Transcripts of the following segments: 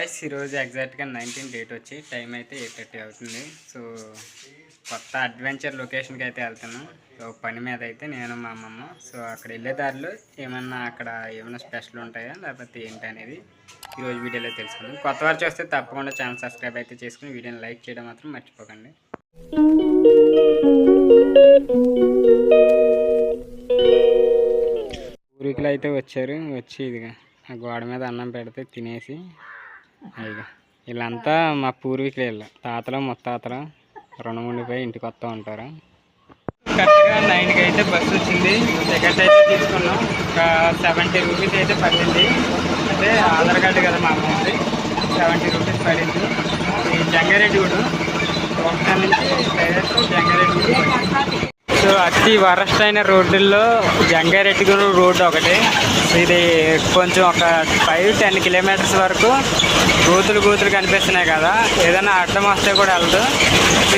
Guys ఈరోజు ఎగ్జాక్ట్గా 19 date వచ్చి టైం అయితే 8:30 అవుతుంది. సో కొత్త అడ్వెంచర్ లొకేషన్కి అయితే వెళ్తున్నాం. సో పని మీద అయితే నేను మా అమ్మమ్మ. సో అక్కడ వెళ్ళే దారిలో ఏమైనా స్పెషల్ ఉంటాయా లేకపోతే ఏంటి అనేది ఈరోజు వీడియోలో తెలుసుకుందాం. కొత్త వారు చూస్తే తప్పకుండా ఛానల్ సబ్స్క్రైబ్ అయితే చేసుకుని వీడియోని లైక్ చేయడం మాత్రం మర్చిపోకండి. పూర్వీకులు అయితే వచ్చి ఇదిగా ఆ గోడ మీద అన్నం పెడితే తినేసి ఇక వీళ్ళంతా మా పూర్వీకులు వీళ్ళు తాతలు ముత్తాతలు రుణముండిపోయి ఇంటికి వస్తూ ఉంటారు. కరెక్ట్గా 9కి అయితే బస్సు వచ్చింది. టికెట్ అయితే తీసుకున్నాం. ఒక 70 రూపీస్ అయితే పడింది. అంటే ఆధార్ కార్డు కదా మా అమ్మది. 70 రూపీస్ పడింది. ఈ జంగారెడ్డిగూడు ఒకటి నుంచి డైరెక్ట్ జంగారెడ్డిగూడు. సో అతి వరస్ట్ అయిన రోడ్డుల్లో జంగారెడ్డిగూడు రోడ్డు ఒకటి. ఇది కొంచెం ఒక 5-10 కిలోమీటర్స్ వరకు గోతులు కనిపిస్తున్నాయి కదా, ఏదైనా అడ్డం వస్తే కూడా వెళ్ళదు.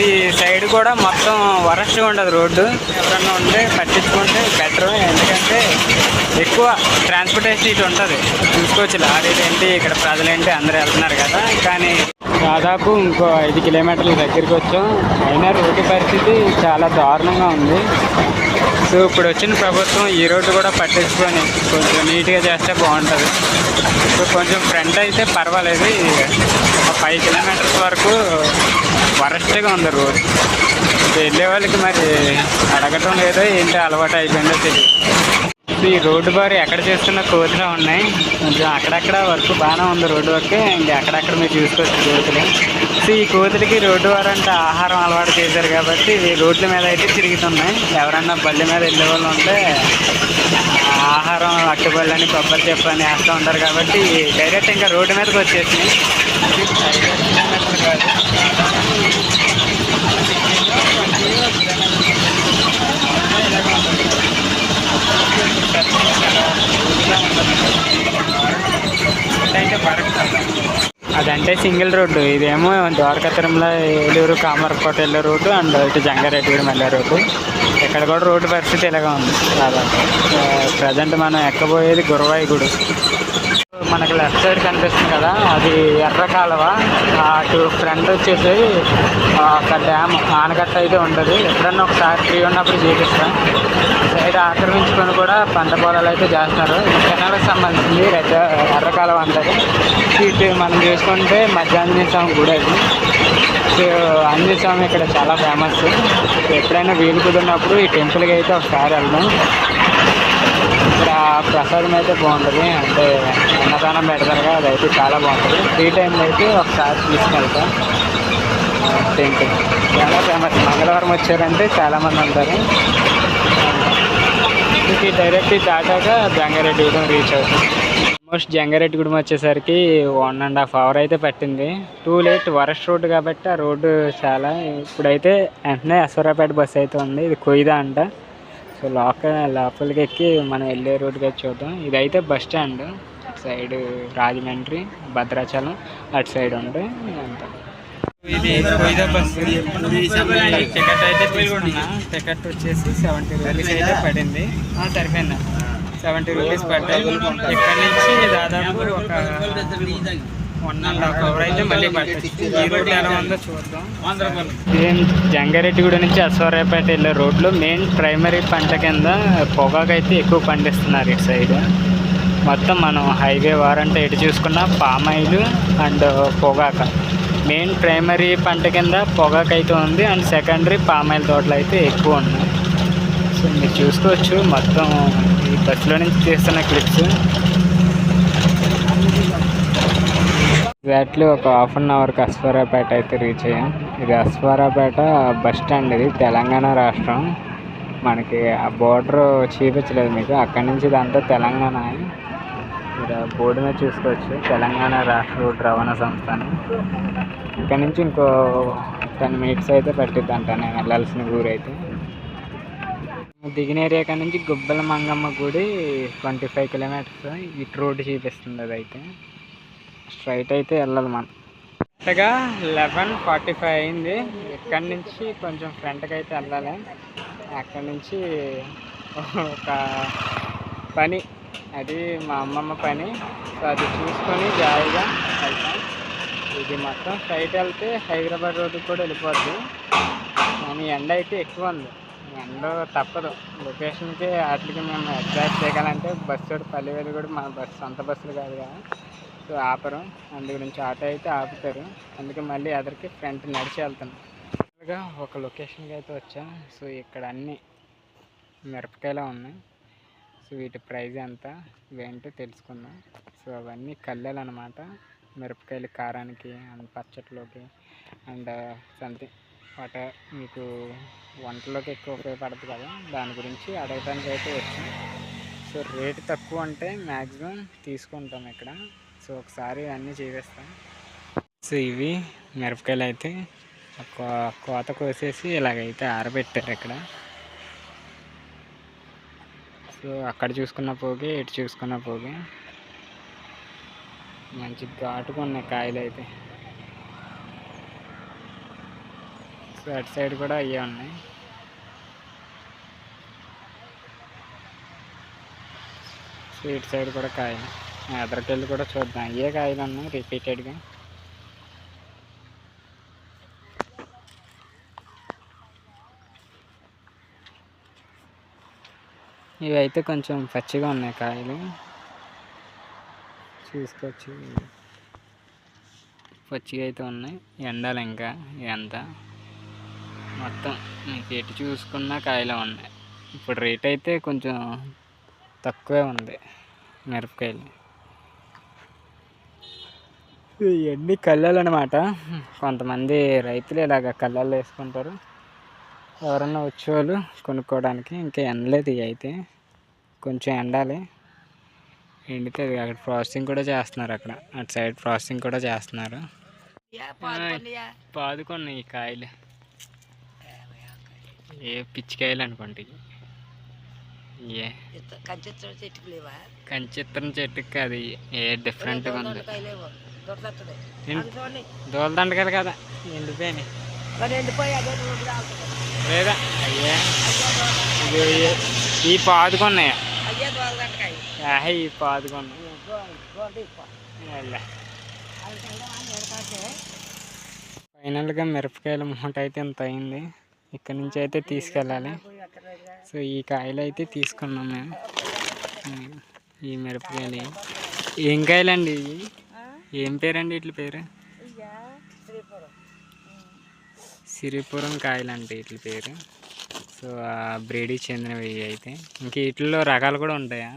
ఈ సైడ్ కూడా మొత్తం వరస్ట్గా ఉండదు రోడ్డు. ఎవరన్నా ఉంటే పట్టించుకుంటే బెటర్, ఎందుకంటే ఎక్కువ ట్రాన్స్పోర్టేషన్ ఇటు ఉంటుంది. చూసుకోవచ్చు లారీలు ఏంటి, ఇక్కడ ప్రజలేంటి అందరూ వెళ్తున్నారు కదా. కానీ దాదాపు ఇంకో 5 కిలోమీటర్ల దగ్గరికి వచ్చాం. అయినా రోడ్డు పరిస్థితి చాలా దారుణంగా ఉంది. సో ఇప్పుడు వచ్చిన ప్రభుత్వం ఈ రోడ్డు కూడా పట్టించుకొని కొంచెం నీట్గా చేస్తే బాగుంటుంది. సో కొంచెం ఫ్రంట్ అయితే పర్వాలేదు. ఒక 5 కిలోమీటర్స్ వరకు వరస్ట్గా ఉంది రోడ్. వెళ్ళే వాళ్ళకి మరి అడగటం లేదో ఏంటో అలవాటు అయిపోయిందో తెలియదు. ఈ రోడ్డు బారి ఎక్కడ చేస్తున్న కోతులు ఉన్నాయి. కొంచెం అక్కడక్కడ వర్క్ బాగానే ఉంది రోడ్డు వర్క్. ఇంకా అక్కడక్కడ మీరు చూసుకోవచ్చు కోతులు. సో ఈ కోతులకి రోడ్డు వారు అంటే ఆహారం అలవాటు చేశారు కాబట్టి రోడ్ల మీద అయితే తిరుగుతున్నాయి. ఎవరన్నా బళ్ళ మీద వెళ్ళే వాళ్ళు ఉంటే ఆహారం అట్టుబళ్ళని కొబ్బరి చెప్పని వేస్తూ ఉంటారు కాబట్టి డైరెక్ట్ ఇంకా రోడ్డు మీదకి వచ్చేసినాయి. అదంటే సింగిల్ రోడ్డు. ఇదేమో ద్వారకా తిరుమల ఏలూరు కామరకోట వెళ్ళే రోడ్డు అండ్ ఇటు జంగారెడ్డిగూడెం వెళ్ళే రోడ్డు. ఇక్కడ కూడా రోడ్డు పరిస్థితి ఇలాగా ఉంది. దాదాపు ప్రజెంట్ మనం ఎక్కబోయేది గురవాయి గుడి. మనకి లెఫ్ట్ సైడ్ కనిపిస్తుంది కదా, అది ఎర్ర కాలువ. అటు ఫ్రంట్ వచ్చేసి ఒక డ్యామ్ ఆనకట్ట అయితే ఉంటుంది. ఎప్పుడన్నా ఒకసారి ఫ్రీ ఉన్నప్పుడు చూపిస్తాం. సైడ్ ఆక్రమించుకొని కూడా పంట పొలాలు అయితే చేస్తున్నారు. కెనాలకు సంబంధించింది ఎర్ర కాలువ అంటారు. ఇటు మనం చూసుకుంటే మధ్యాహ్నం స్వామి గుడి అది. సో ఆంజనేయ స్వామి ఇక్కడ చాలా ఫేమస్. ఎప్పుడైనా వీలు కుదిరినప్పుడు ఈ టెంపుల్కి అయితే ఒకసారి వెళ్దాం. ఇక్కడ ప్రసాదం అయితే బాగుంటుంది. అంటే అన్నదానం పెడతారు కదా, అదైతే చాలా బాగుంటుంది. ఫ్రీ టైంలో అయితే ఒకసారి తీసుకెళ్తాం. టెంపుల్ చాలా ఫేమస్. మంగళవారం వచ్చారంటే చాలామంది ఉంటారు. ఇది డైరెక్ట్ దాటాక జంగారెడ్డిగూడెం రీచ్ అవుతుంది. ఆల్మోస్ట్ జంగారెడ్డిగూడెం వచ్చేసరికి 1.5 అవర్ అయితే పట్టింది. టూ లేట్ వరస్ట్ రోడ్డు కాబట్టి ఆ రోడ్డు చాలా. ఇప్పుడైతే వెంటనే అశ్వరాపేట బస్సు అయితే ఉంది. ఇది కొయ్యదా అంట. సో లోపలికి ఎక్కి మనం వెళ్ళే రోడ్డుకి వచ్చి చూద్దాం. ఇదైతే బస్ స్టాండ్. అటు సైడ్ రాజమండ్రి, భద్రాచలం అటు సైడ్ ఉంటాయి అంతా. ఇది కొయ్యదా బస్సు. టికెట్ అయితే తీసుకున్నా. టికెట్ వచ్చేసి 70 రూపీస్ అయితే పడింది. సరిపోయిందా? 70 రూపీస్ పడ్డాయి. ఇక్కడ నుంచి దాదాపు ఒక 1.5 అవర్ అయితే మళ్ళీ పట్టచ్చు. ఈ రోడ్డు ఎలా ఉందో చూద్దాం. ఇదేం జంగారెడ్డిగూడెం నుంచి అశ్వరాపేట వెళ్ళే రోడ్లు మెయిన్ ప్రైమరీ పంట కింద పొగాకైతే ఎక్కువ పండిస్తున్నారు ఇటు సైడ్. మొత్తం మనం హైవే వారంటే ఎటు చూసుకున్నా పామాయిల్ అండ్ పొగాక మెయిన్ ప్రైమరీ పంట కింద పొగాకైతే ఉంది. అండ్ సెకండరీ పామాయిల్ తోటలు అయితే ఎక్కువ ఉన్నాయి. సో మీరు చూసుకోవచ్చు మొత్తం ఈ బస్సులో నుంచి తీస్తున్న క్లిప్స్. ఎగ్జాక్ట్లీ ఒక 1/2 అవర్కి అశ్వరాపేట అయితే రీచ్ అయ్యాం. ఇది అశ్వరాపేట బస్ స్టాండ్. ఇది తెలంగాణ రాష్ట్రం. మనకి ఆ బోర్డర్ చూపించలేదు మీకు. అక్కడి నుంచి ఇదంతా తెలంగాణ. మీరు బోర్డు మీద చూసుకోవచ్చు తెలంగాణ రాష్ట్ర రోడ్డు రవాణా సంస్థ అని. ఇక్కడ నుంచి ఇంకో 10 మినిట్స్ అయితే పట్టిద్దంట నేను వెళ్ళాల్సిన ఊరు అయితే. దిగిన ఏరియా కాడ నుంచి గుబ్బల మంగమ్మ గుడి 25 కిలోమీటర్స్. ఇటు రోడ్డు చూపిస్తుంది. అదైతే స్ట్రైట్ అయితే వెళ్ళాలి మనం. కరెక్ట్గా 11:45 అయింది. ఇక్కడి నుంచి కొంచెం ఫ్రంట్కి అయితే వెళ్ళాలి. అక్కడి నుంచి ఒక పని, అది మా అమ్మమ్మ పని. సో అది చూసుకొని జాయిగా వెళ్తాం. ఇది మొత్తం స్ట్రైట్ వెళ్తే హైదరాబాద్ రోడ్డుకి కూడా వెళ్ళిపోద్ది. కానీ ఎండ అయితే ఎక్కువ ఉంది. ఎండ తప్పదు. లొకేషన్కి వాటికి మేము ఎగ్జాక్ట్ చేయగలంటే బస్సు పల్లెవేలు కూడా మా బస్సు సొంత బస్సులు కాదు కదా, సో ఆపరు. అందు గురించి ఆటో అయితే ఆపుతారు. అందుకే మళ్ళీ ఎదరికి ఫ్రంట్ నడిచి వెళ్తున్నాం. ఒక లొకేషన్కి అయితే వచ్చా. సో ఇక్కడ అన్నీ మిరపకాయలు ఉన్నాయి. సో వీటి ప్రైజ్ ఎంత ఇవేంటో తెలుసుకుందాం. సో అవన్నీ కళ్ళలు అనమాట. మిరపకాయలు కారానికి అండ్ పచ్చట్లోకి అండ్ సంథింగ్ వాట మీకు వంటలోకి ఎక్కువ ఉపయోగపడుతుంది కదా, దాని గురించి అడగడానికి అయితే వచ్చాం. సో రేటు తక్కువ అంటే మ్యాక్సిమం తీసుకుంటాం ఇక్కడ. సో ఒకసారి అన్నీ చూపిస్తాం. సో ఇవి మిరపకాయలు అయితే కోత కోసేసి ఇలాగైతే ఆరబెట్టారు ఇక్కడ. సో అక్కడ చూసుకున్న పోగి ఇటు చూసుకున్న పోగి మంచి ఘాటుగా ఉన్నాయి కాయలు అయితే. సో అటు సైడ్ కూడా అయ్యే ఉన్నాయి. సో ఇటు సైడ్ కూడా కాయలు. ఎదరికెళ్ళి కూడా చూద్దాం. అయ్యే కాయలు ఉన్నాయి రిపీటెడ్గా. ఇవి అయితే కొంచెం పచ్చిగా ఉన్నాయి కాయలు, చూసుకోవచ్చు. పచ్చిగా అయితే ఉన్నాయి. ఎండాలి ఇంకా ఇదంతా మొత్తం మీకు ఎటు చూసుకున్నా కాయలు ఉన్నాయి. ఇప్పుడు రేట్ అయితే కొంచెం తక్కువే ఉంది మిరపకాయలు. ఇవన్నీ కళ్ళలు అనమాట. కొంతమంది రైతులు ఇలాగ కళ్ళల్లో వేసుకుంటారు. ఎవరన్నా వచ్చేవాళ్ళు కొనుక్కోవడానికి. ఇంకా ఎండలేదు. ఇవి అయితే కొంచెం ఎండాలి. ఎండితే అక్కడ ప్రాసెసింగ్ కూడా చేస్తున్నారు. అక్కడ అటు సైడ్ ప్రాసెసింగ్ కూడా చేస్తున్నారు. పాదుకున్నాయి ఈ కాయలు. ఏ పిచ్చికాయలు అనుకోండి. ఏ కంచిత్రం చెట్టుకి కాదు, ఏ డిఫరెంట్గా ఉంది. దోలదండకాయలు కదా, ఎండిపోయినాయి లేదా? అయ్యా ఈ పాదుకున్నాయా? ఈ పాదుకున్నాయి. ఫైనల్గా మిరపకాయల మూట అయితే ఇంత అయింది. ఇక్కడ నుంచి అయితే తీసుకెళ్ళాలి. సో ఈ కాయలు అయితే తీసుకున్నాం మేము. ఈ మిరపకాయలు ఏం కాయలండి ఇవి? ఏం పేరండి వీటి పేరు? సిరిపురం కాయలు అంటే వీటి పేరు. సో ఆ బ్రీడ్కి చెందినవి అయితే. ఇంక వీటిల్లో రకాలు కూడా ఉంటాయా?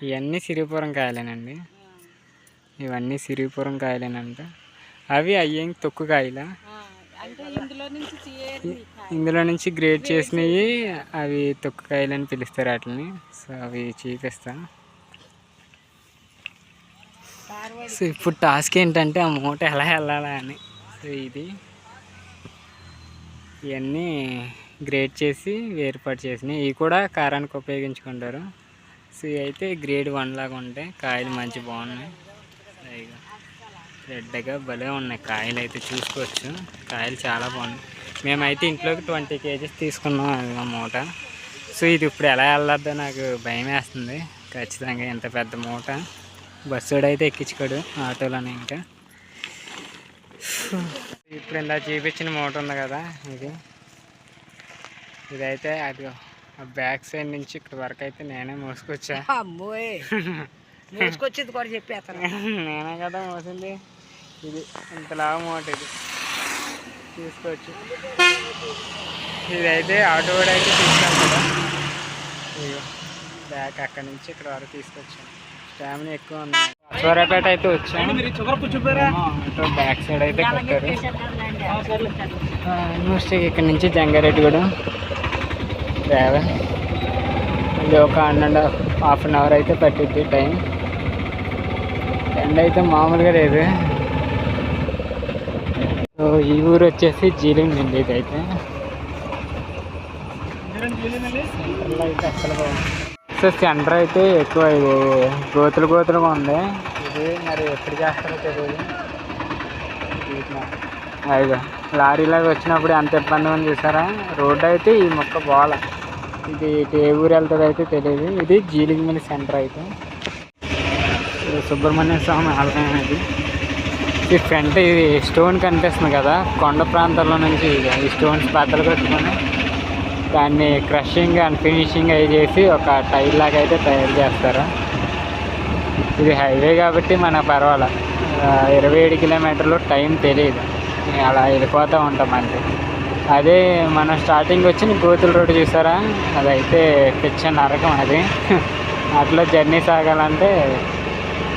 ఇవన్నీ సిరిపురం కాయలేనండి. ఇవన్నీ సిరిపురం కాయలేనంట. అవి అయ్యేం తొక్కు కాయలా? ఇందులో నుంచి గ్రేడ్ చేసినవి అవి తొక్కు కాయలు అని పిలుస్తారు వాటిని. సో అవి చూపిస్తా. సో ఇప్పుడు టాస్క్ ఏంటంటే ఆ మూట ఎలా వెళ్ళాలా అని. సో ఇది ఇవన్నీ గ్రేడ్ చేసి ఏర్పాటు చేసినాయి. ఇవి కూడా కారానికి ఉపయోగించుకుంటారు. సో ఇవి అయితే గ్రేడ్ 1 లాగా ఉంటాయి. కాయలు మంచి బాగున్నాయి. రెడ్గా భలే ఉన్నాయి కాయలు అయితే, చూసుకోవచ్చు. కాయలు చాలా బాగున్నాయి. మేమైతే ఇంట్లోకి 20 kgs తీసుకున్నాం మూట. సో ఇది ఇప్పుడు ఎలా వెళ్ళొద్దో నాకు భయం వేస్తుంది. ఖచ్చితంగా ఇంత పెద్ద మూట బస్సుడు అయితే ఎక్కించుకోడు ఆటోలోనే. ఇంకా ఇప్పుడు ఇందా చూపించిన మూట ఉంది కదా, ఇదైతే అది బ్యాక్ సైడ్ నుంచి ఇక్కడ వరకు అయితే నేనే మోసుకొచ్చా. మోసుకొచ్చేది కూడా చెప్పేస్తాను. నేనే కదా మోసింది. ఇది ఇంతలాగా మూట ఇది తీసుకోవచ్చు. ఇదైతే ఆటో కూడా అయితే తీసుకున్నాం కదా. ఇదిగో బ్యాక్ అక్కడి నుంచి ఇక్కడ వరకు తీసుకొచ్చాను. స్టామినా ఎక్కువ ఉంది. సూర్యాపేట అయితే వచ్చాను. బ్యాక్ సైడ్ అయితే కట్టారు. ఆల్మోస్ట్ ఇక్కడ నుంచి జంగారెడ్డిగూడెం ట్రావెల్. ఇది ఒక 1.5 అవర్ అయితే పట్టిద్ది టైం. ఎండ అయితే మామూలుగా లేదు. సో ఈ ఊరు వచ్చేసి జీలింగ్ అండి. ఇదైతే అసలు సో సెంటర్ అయితే ఎక్కువ ఇది గోతులుగా ఉంది. ఇది మరి ఎప్పుడు చేస్తారో తెలియదు. అదిగో లారీలాగా వచ్చినప్పుడు ఎంత ఇబ్బంది ఉంది చూసారా. రోడ్డు అయితే ఈ మొక్క బాల. ఇది ఏ ఊరు వెళ్తుందో అయితే తెలియదు. ఇది జీలింగ్ మిల్ సెంటర్ అయితే. సుబ్రహ్మణ్య స్వామి ఆలయం ఇది. ఈ ఫ్రంట్ ఇది స్టోన్ కనిపిస్తుంది కదా, కొండ ప్రాంతాల్లో నుంచి ఈ స్టోన్స్ బద్దలు కట్టుకొని దాన్ని క్రషింగ్ అండ్ ఫినిషింగ్ అవి చేసి ఒక టైర్ లాగా అయితే తయారు చేస్తారు. ఇది హైవే కాబట్టి మనకు పర్వాలేదు, 27 కిలోమీటర్లు టైం తెలియదు, అలా వెళ్ళిపోతూ ఉంటాం అంతే. అదే మనం స్టార్టింగ్ వచ్చిన కోతుల రోడ్డు చూసారా, అదైతే పిచ్చ నరకం అది. అట్లా జర్నీ సాగాలంటే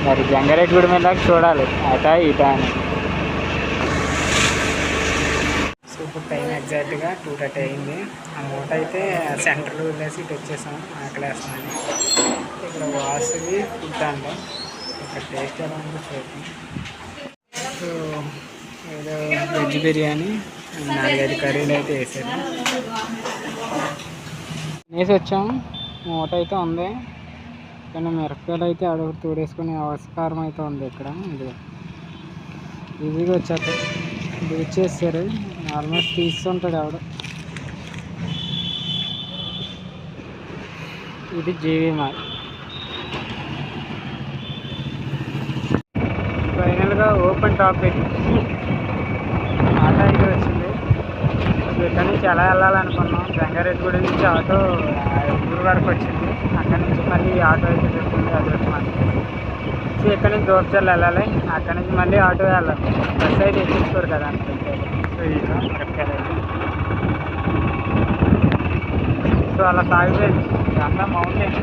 మరి జంగారెడ్డిగూడెం వెళ్ళాక చూడాలి అటా ఇటా అని. సూపర్ టైం ఎగ్జాక్ట్గా 2:30 అయింది. ఆ మూట అయితే సెంటర్లో వదిలేసి ఇటు వచ్చేసాం, ఆకలేస్తున్నాను. ఇక్కడ వాసువి ఫుడ్ అంటాం, ఇక్కడ టేస్ట్ ఎలా ఉందో చూద్దాం. సో ఏదో వెజ్ బిర్యానీ 4-5 కర్రీలు అయితే వేసారు. వేసి వచ్చాం, మూట అయితే ఉంది కానీ మిరపకాయలు అయితే అడుగు తోడేసుకునే అవసరం అయితే ఉంది ఇక్కడ. ఇది ఈజీగా వచ్చాక చేస్తారు, ఆల్మోస్ట్ తీసుకుంటాడు ఆవిడ. ఇది జీవి మాల్. ఫైనల్గా ఓపెన్ టాపిక్ ఆటో అయితే వచ్చింది. ఇక్కడ నుంచి ఎలా వెళ్ళాలనుకున్నాం, జంగారెడ్డిగూడెం నుంచి ఆటో ఊరు వరకు వచ్చింది. అక్కడి నుంచి మళ్ళీ ఆటో అయితే చెప్పింది అది వచ్చి మనకి. సో ఇక్కడ నుంచి దోపచర్లు వెళ్ళాలి, అక్కడి నుంచి మళ్ళీ ఆటో వెళ్ళాలి. బస్ అయితే ఎక్కించుకోరు కదా అంత. సో ఇక మిరపకాయలు సో అలా సాగిపోయింది. ఇదంతా మౌంటైన్,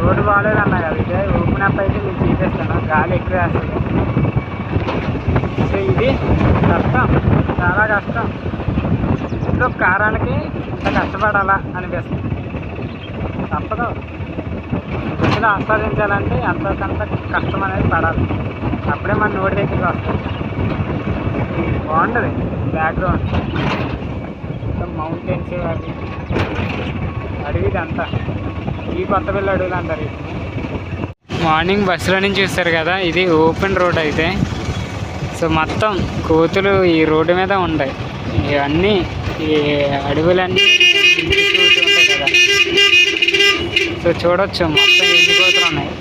రోడ్డు బాగాలేదన్నా కదా, ఇదే ఓపెన్ అప్ అయితే మీకు తీసేస్తాను, గాలి ఎక్కువ వేస్తుంది. సో ఇది కష్టం, చాలా కష్టం. ఇంట్లో కారానికి ఇంత కష్టపడాలా అనిపిస్తుంది, తప్పదు. ఇంట్లో ఆస్వాదించాలంటే ఎంతకంత కష్టం అనేది పడాలి, అప్పుడే మన నోటి దగ్గరికి వస్తుంది. బాగుంటుంది బ్యాక్గ్రౌండ్, మౌంటైన్స్ అది అడవిదంతా. ఈ కొత్తపల్లి అడవులు అంటారు. మార్నింగ్ బస్సులో నుంచి చూస్తారు కదా, ఇది ఓపెన్ రోడ్ అయితే. సో మొత్తం కోతులు ఈ రోడ్డు మీద ఉంటాయి. ఇవన్నీ ఈ అడవులన్నీ ఉంటాయి కదా. సో చూడొచ్చు మొత్తం ఎన్ని కోతులు ఉన్నాయి.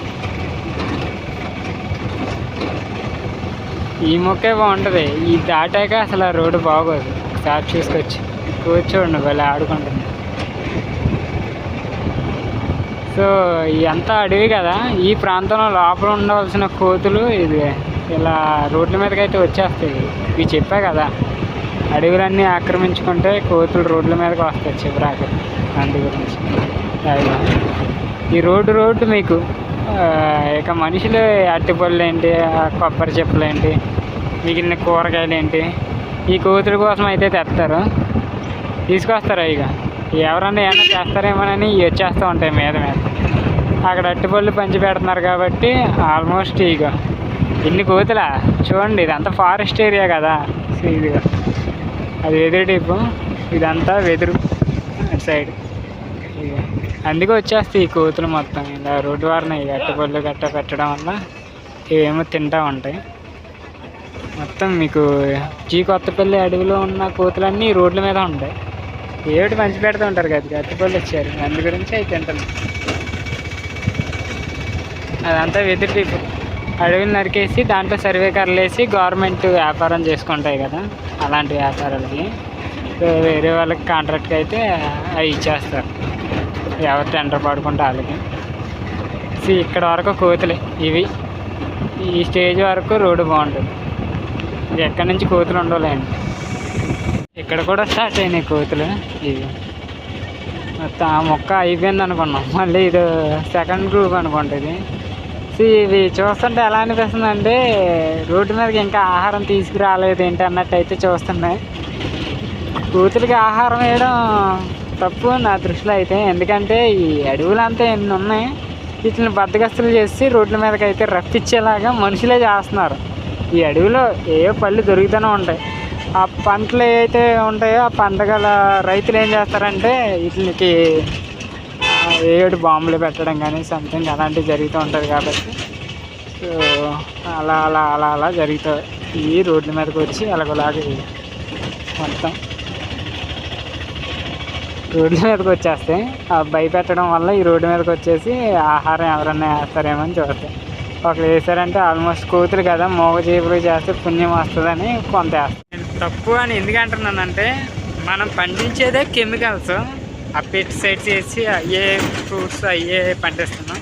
ఈ మొక్కే బాగుంటుంది, ఈ దాటాక అసలు ఆ రోడ్డు బాగోదు. ఒకసారి చూసుకొచ్చి కూర్చోండి, వాళ్ళు ఆడుకుంటుంది. సో ఇదంతా అడవి కదా, ఈ ప్రాంతంలో లోపల ఉండవలసిన కోతులు ఇది ఇలా రోడ్ల మీదకి అయితే వచ్చేస్తాయి. ఇవి చెప్పా కదా, అడవులన్నీ ఆక్రమించుకుంటే కోతులు రోడ్ల మీదకి వస్తాయి చివరాక. అందు గురించి ఈ రోడ్డు మీకు ఇక మనుషులు అరటిపళ్ళు ఏంటి, కొబ్బరి చెప్పులు ఏంటి, మిగిలిన కూరగాయలు ఏంటి, ఈ కోతుల కోసం అయితే తెస్తారు, తీసుకొస్తారు. ఇక ఎవరన్నా ఏమైనా చేస్తారేమోనని ఇవి వచ్చేస్తూ ఉంటాయి మీద. అక్కడ అరటిపళ్ళు పంచి పెడుతున్నారు కాబట్టి ఆల్మోస్ట్ ఇక ఎన్ని కోతులా చూడండి. ఇదంతా ఫారెస్ట్ ఏరియా కదా. సో ఇదిగా అది వెదురు టైపు, ఇదంతా వెదురు అటు సైడ్. అందుకే వచ్చేస్తాయి ఈ కోతులు మొత్తం ఇలా రోడ్డు వారిని అరటిపళ్ళు గట్ట పెట్టడం వల్ల ఇవేమో తింటూ ఉంటాయి. మొత్తం మీకు కొత్తపల్లి అడవిలో ఉన్న కోతులన్నీ రోడ్ల మీద ఉంటాయి. ఏమిటి పంచి పెడుతూ ఉంటారు కదా, అరటిపళ్ళు వచ్చారు, అందు గురించి అవి తింటాను. అదంతా వెదురు టైపు, అడవిని నరికేసి దాంట్లో సర్వే కర్రలు వేసి గవర్నమెంట్ వ్యాపారం చేసుకుంటాయి కదా, అలాంటి వ్యాపారాలకి. వేరే వాళ్ళకి కాంట్రాక్ట్కి అయితే అవి ఇచ్చేస్తారు, ఎవరు టెండర్ పడుకుంటే వాళ్ళకి. సో ఇక్కడ వరకు కోతులే ఇవి, ఈ స్టేజ్ వరకు రోడ్డు బాగుంటుంది. ఇది ఎక్కడి నుంచి కోతులు ఉండవులేండి. ఇక్కడ కూడా స్టార్ట్ అయినాయి కోతులు. ఇవి మొత్తం ఆ మొక్క అయిపోయింది అనుకున్నాం, మళ్ళీ ఇది సెకండ్ గ్రూప్ అనుకుంటుంది. సో ఇవి చూస్తుంటే ఎలా అనిపిస్తుంది అంటే రోడ్డు మీదకి ఇంకా ఆహారం తీసుకురాలేదు ఏంటి అన్నట్టు అయితే చూస్తున్నాయి. కోతులకి ఆహారం వేయడం తప్పు నా దృష్టిలో అయితే, ఎందుకంటే ఈ అడవులంతా ఎన్ని ఉన్నాయి, వీటిని బద్దగస్తులు చేసి రోడ్ల మీదకి అయితే రప్పించేలాగా మనుషులే చేస్తున్నారు. ఈ అడవిలో ఏవో పళ్ళు దొరుకుతూనే ఉంటాయి. ఆ పంటలు ఏవైతే ఉంటాయో ఆ పంట గల రైతులు ఏం చేస్తారంటే వీటికి ఏడు బాంబులు పెట్టడం కానీ సంథింగ్ అలాంటివి జరుగుతూ ఉంటుంది. కాబట్టి సో అలా అలా అలా అలా జరుగుతాయి. ఈ రోడ్ల మీదకి వచ్చి అలాగలాగా మొత్తం రోడ్ల మీదకి వచ్చేస్తే భయపెట్టడం వల్ల ఈ రోడ్డు మీదకి వచ్చేసి ఆహారం ఎవరన్నా వేస్తారేమో అని చూస్తాయి. ఒకరు వేసారంటే ఆల్మోస్ట్ కోతులు కదా, మూగజీవులు చేస్తే పుణ్యం వస్తుందని కొంత వేస్తాను. తప్పు అని ఎందుకు అంటున్నానంటే మనం పండించేదే కెమికల్స్, ఆ పెస్టిసైడ్స్ వేసి అయ్యే ఫ్రూట్స్ అయ్యే పండిస్తున్నాం.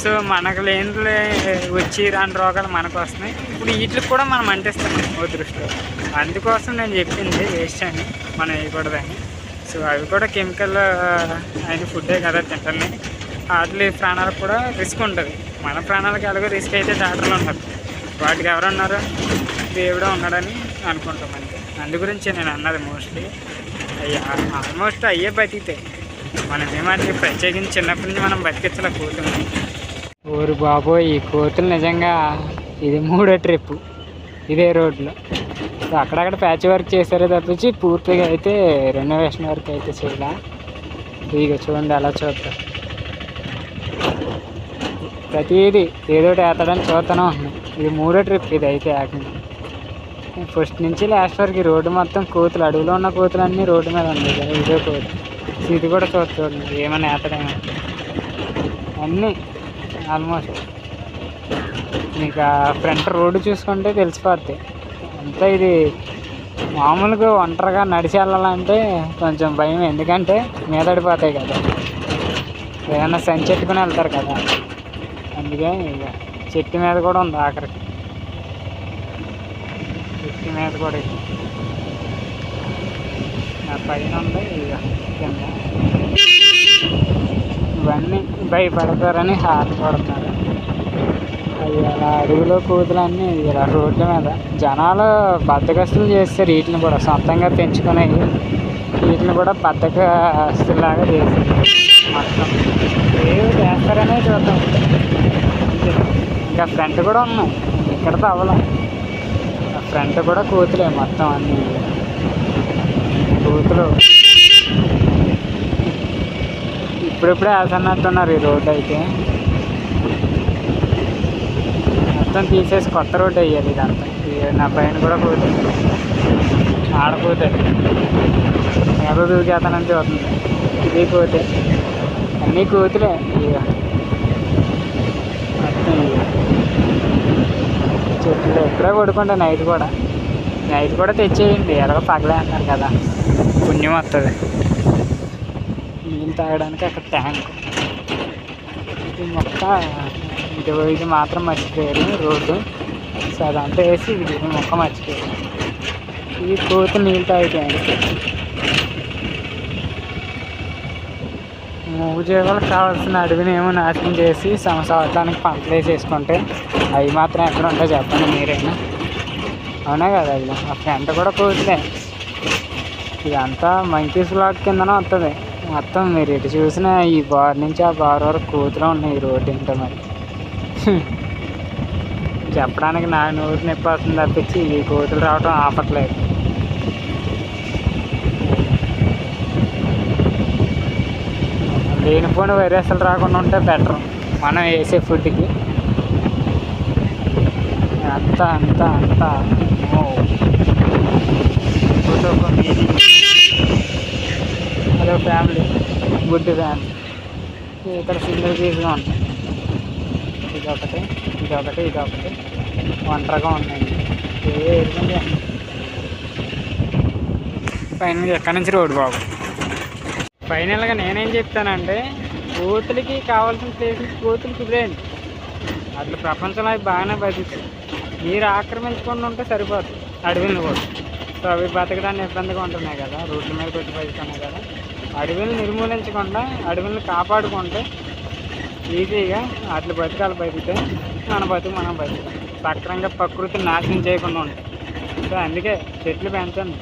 సో మనకు లేని వచ్చి రాని రోగాలు మనకు వస్తున్నాయి. ఇప్పుడు వీటికి కూడా మనం అంటిస్తున్నాం ఓ దృష్టిలో. అందుకోసం నేను చెప్పింది వేస్ట్ అని మనం వేయకూడదని. సో అవి కూడా కెమికల్ అయిన ఫుడ్డే కదా తింటున్నాయి. వాటి ప్రాణాలకు కూడా రిస్క్ ఉంటుంది. మన ప్రాణాలకు ఎలాగో రిస్క్ అయితే డాక్టర్లు ఉన్నారు, వాటికి ఎవరున్నారు, దేవుడే ఉన్నాడని అనుకుంటాం అంతే. అందు గురించి నేను అన్నది మోస్ట్లీ ఆల్మోస్ట్ అయ్యే బతికితే మనం ఏమంటే ప్రత్యేకించి చిన్నప్పటి నుంచి మనం బతికించలే కోతుల్ని. ఊరు బాబోయ్, ఈ కోతులు నిజంగా ఇది 3వ ట్రిప్ ఇదే రోడ్లో. సో అక్కడక్కడ ప్యాచ్ వర్క్ చేశారే తప్పించి పూర్తిగా అయితే రెనోవేషన్ వర్క్ అయితే చేయాల. ఇక చూడండి అలా చూద్దాం, ప్రతిదీ ఏదోటి వేస్తాడని చూస్తూనే ఉన్నాం. ఇది 3వ ట్రిప్ ఇది అయితే ఏకంగా. ఫస్ట్ నుంచి లాస్ట్ వరకు ఈ రోడ్డు మొత్తం కోతులు, అడవిలో ఉన్న కోతులు అన్నీ రోడ్డు మీద ఉన్నాయి కదా, ఇదే కోతులు. ఇది కూడా చూడండి ఏమైనా వేస్తాడేమో అన్నీ ఆల్మోస్ట్. మీకు ఆ ఫ్రంట్ రోడ్డు చూసుకుంటే తెలిసిపోద్ది అంతా. ఇది మామూలుగా ఒంటరిగా నడిచి వెళ్ళాలంటే కొంచెం భయం, ఎందుకంటే మీదడిపోతాయి కదా, ఏదైనా సంచెట్టుకుని వెళ్తారు కదా, అందుకే ఇక చెట్టు మీద కూడా ఉంది ఆఖరికి, చెట్టు మీద కూడా నా పైన ఉంది ఇక కింద. ఇవన్నీ భయపడతారని హార్ట్ పడుతున్నారు. అవి అలా అడవిలో కోతులన్నీ ఇలా రోడ్ల మీద జనాలు బద్దకస్తులు చేస్తారు. వీటిని కూడా సొంతంగా పెంచుకునేవి, వీటిని కూడా బద్దకస్తులాగా చేస్తారు మొత్తం. ఏవి చేస్తారనే చూద్దాం. ఇంకా ఫ్రంట్ కూడా ఉన్నాయి, ఇక్కడతో అవ్వలే. ఫ్రంట్ కూడా కోతులే మొత్తం అన్నీ కోతులు. ఇప్పుడిప్పుడే వేసన్నట్టున్నారు ఈ రోడ్డు అయితే. మొత్తం తీసేసి కొత్త రోడ్డు వేయాలి ఇదంతా. నా పైన కూడా కోతుంది, ఆడపోతుంది, ఏదో దూకేతనని చూస్తుంది. ఇది కోతే, అన్నీ కోతులే ఇక మొత్తం. ఇక చెట్లు ఎప్పుడే పడుకుంటా, నైట్ కూడా తెచ్చేయండి, ఎలాగో పగలే అన్నారు కదా, పుణ్యం వస్తుంది. నీళ్ళు తాగడానికి అక్కడ ట్యాంక్. ఇది మాత్రం మర్చిపోయారు రోడ్డు. సో అదంతా వేసి ఇది మొక్క మర్చిపోయారు. ఇది కోత నీళ్ళు తాగుతాయండి. మూగజీవాలకు కావాల్సిన అడవిని ఏమో నాశనం చేసి సంవత్సరానికి పంటలు వేసేసుకుంటే అవి మాత్రం ఎక్కడ ఉంటాయో చెప్పండి మీరైనా. అవునా కదా, అది ఆ ఫ్రంట్ కూడా కోతులే. ఇదంతా మంకీస్ బ్లాక్ కిందనే వస్తుంది మొత్తం. మీరు ఎటు చూసినా ఈ బార్ నుంచి ఆ బార్ వరకు కోతులు ఉన్నాయి ఈ రోడ్డు. ఇంకా మరి చెప్పడానికి నాకు నోరు నొప్పి వస్తుంది తప్పించి ఈ కోతులు రావడం ఆపట్లేదు. లేనిపోయిన వైరస్లు రాకుండా ఉంటే బెటర్ మనం వేసే ఫుడ్కి. అంతా అదో ఫ్యామిలీ, గుడ్ ఫ్యామిలీ. ఇక్కడ సింగిల్ పీస్గా ఉంటాయి. ఇదొకటి ఒంటరిగా ఉన్నాయి. ఫైనల్గా ఎక్కడి నుంచి రోడ్డు బాబు. ఫైనల్గా నేనేం చెప్తానంటే కోతులకి కావాల్సిన ప్లేసెస్ కోతులకి ఇవ్వండి. అట్లా ప్రపంచంలో అవి బాగానే బతుకుతాయి. మీరు ఆక్రమించకుండా ఉంటే సరిపోతుంది అడవిని కూడా. సో అవి బతకడానికి ఇబ్బందిగా ఉంటున్నాయి కదా, రోడ్ల మీద కొట్టి బతుకుతున్నాయి కదా. అడవిని నిర్మూలించకుండా అడవిని కాపాడుకుంటే ఈజీగా అట్లా బతకాలు బతికితే మన బతుకు మనం బతుకుతాం. సక్రంగా ప్రకృతిని నాశనం చేయకుండా ఉంటాయి. సో అందుకే చెట్లు పెంచండి,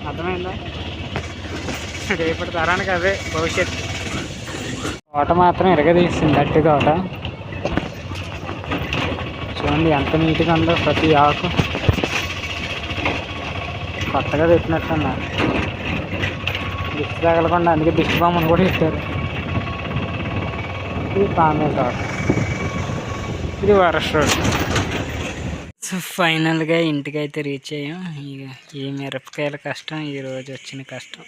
అర్థమైందా? రేపటి తరానికి అదే భవిష్యత్తు. తోట మాత్రం ఇరగదీస్తుంది, గట్టి తోట. చూడండి ఎంత నీట్గా ఉందో, ప్రతి ఆకు కొత్తగా పెట్టినట్టున్నారు. దిష్టి తగలకుండా, అందుకే దిష్టి బొమ్మను కూడా ఇచ్చారు. ఇది పామే తోట, ఇది వరస్ రోడ్. సో ఫైనల్గా ఇంటికైతే రీచ్ అయ్యాం. ఇక ఈ మిరపకాయల కష్టం, ఈరోజు వచ్చిన కష్టం.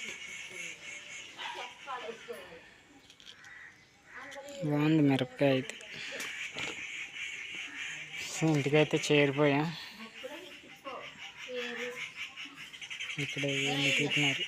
బాగుంది మిరపకాయ అయితే. ఫ్రెండ్స్ ఇంటికైతే చేరిపోయా. ఇక్కడ ఏమి తింటున్నారు.